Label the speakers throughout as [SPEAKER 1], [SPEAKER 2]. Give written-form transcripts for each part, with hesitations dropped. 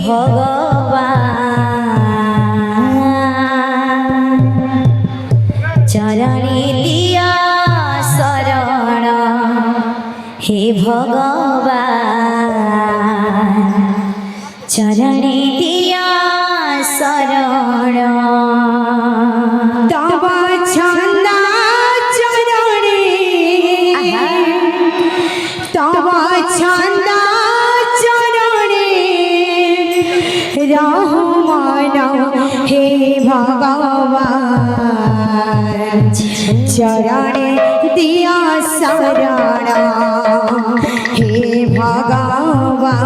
[SPEAKER 1] भगवान चरणे दिया शरण हे भगवान चरणे दिया शरण
[SPEAKER 2] तब छंदा चरणे तब छंदा चरणे रहमान हे भगवान चरणे दिया शरण हे भगवान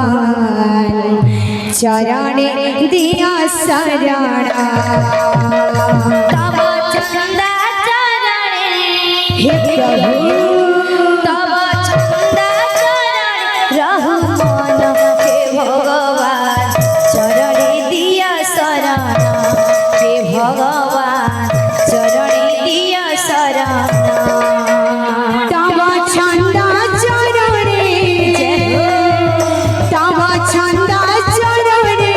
[SPEAKER 2] चरणे दिया शरण
[SPEAKER 1] तब चंदा चरणे
[SPEAKER 2] हे प्रभु
[SPEAKER 1] तब चंदा चरणे रहमान हे भगवान चरणे दिया शरण हे भगवान चरणे दिया शरण
[SPEAKER 2] तब छंदा चरणे तब छंदा चरणे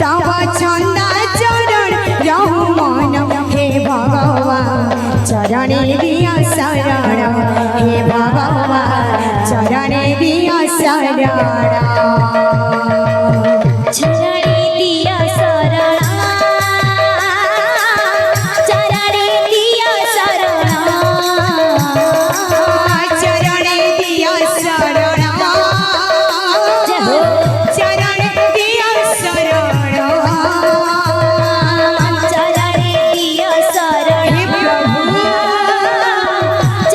[SPEAKER 2] तब छंदा चरण रहमान हे भगवान चरणे दिया शरण हे भगवान चरणे दिया शरण
[SPEAKER 1] चरणे दिया शरण चरणे दिया शरण
[SPEAKER 2] चरणे दिया शरण चरण दिया शरण
[SPEAKER 1] चरणे दिया शरण
[SPEAKER 2] हे प्रभु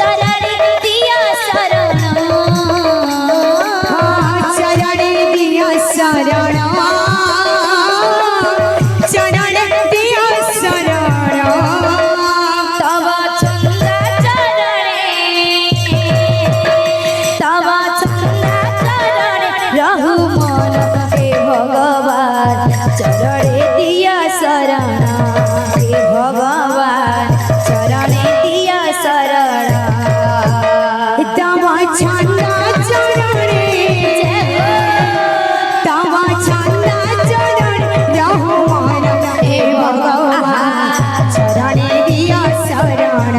[SPEAKER 1] चरणे दिया शरण
[SPEAKER 2] चरण दिया शरण चरण दिया शरण
[SPEAKER 1] तब चंदा चरणे तब चंदा चरणे रहमान हे भगवान चरणे दिया शरण हे भगवान चरणे दिया शरण
[SPEAKER 2] तब छंदा चरणे तब छंदा चरण रहमान हे भगवान चरणे दिया शरण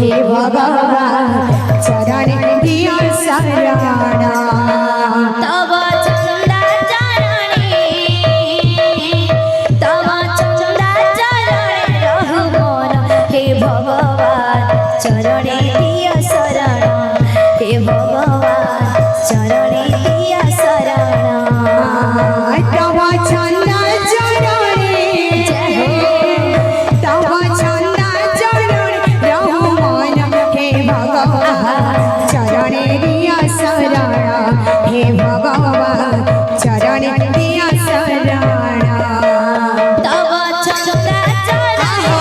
[SPEAKER 2] हे भगवान चरणे दिया शरण
[SPEAKER 1] तब चंदा चरणे तब चंदा चरणे रहमान हे भगवान चरणे दिया शरण हे भगवान चरणे दिया शरण
[SPEAKER 2] तब छंदा चरणे तब छंदा चरण रहमान हे भगवान चरणे दिया शरण हे भगवान चरणे दिया शरण
[SPEAKER 1] तब चंदा चरणे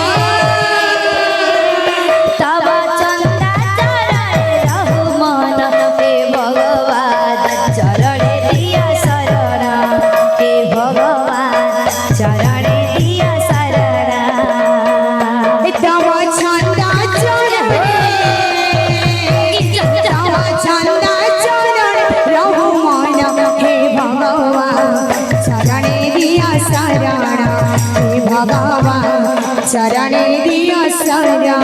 [SPEAKER 1] तब चंदा चरणे रहमान हे भगवान चरणे दिया शरण हे भगवान चरणे दिया शरण
[SPEAKER 2] तब छंदा चरणे तब छंदा चरण रहमान हे भगवान चरणे दिया शरण हे भगवान चरणे दिया शरण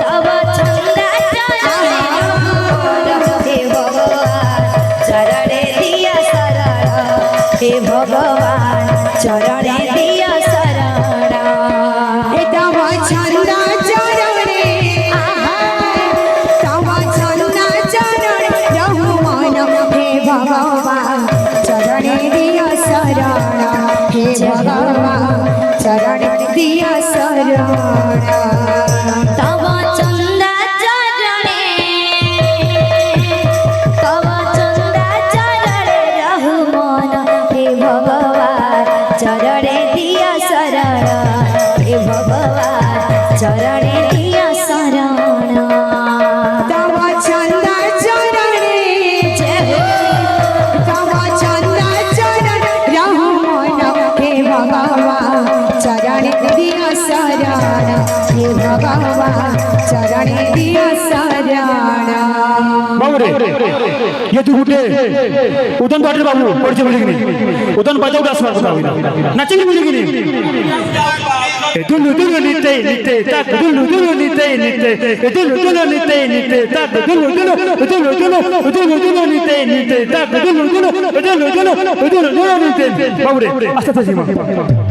[SPEAKER 1] तब चंदा चरणे हे भगवान चरणे दिया शरण हे भगवान चरणे दिया शरण
[SPEAKER 2] तब छंदा चरणे तब छंदा चरण रहमान हे भगवान चरणे दिया शरण हे भगवान चरणे दिया शरण
[SPEAKER 1] तब चंदा चरणे तब चंदा चरणे रहमान हे भगवान चरणे दिया शरण हे भगवान चरणे दिया शरण
[SPEAKER 2] तब छंदा चरणे तब छंदा चरण रहमान हे भगवान चरणे दिया शरण हे
[SPEAKER 3] ये तू कुठे उदन पाटील बाबू पुढचे म्हणजे की नाही उदन पाजाऊ डास मारतो नाचेल म्हणजे की नाही दुलू दुलू निते निते ताक दुलू दुलू निते निते दुलू दुलू निते निते ताक दुलू दुलू दुलू दुलू दुलू दुलू निते निते ताक दुलू दुलू दुलू दुलू दुलू दुलू निते बाबू रे असं तशी मग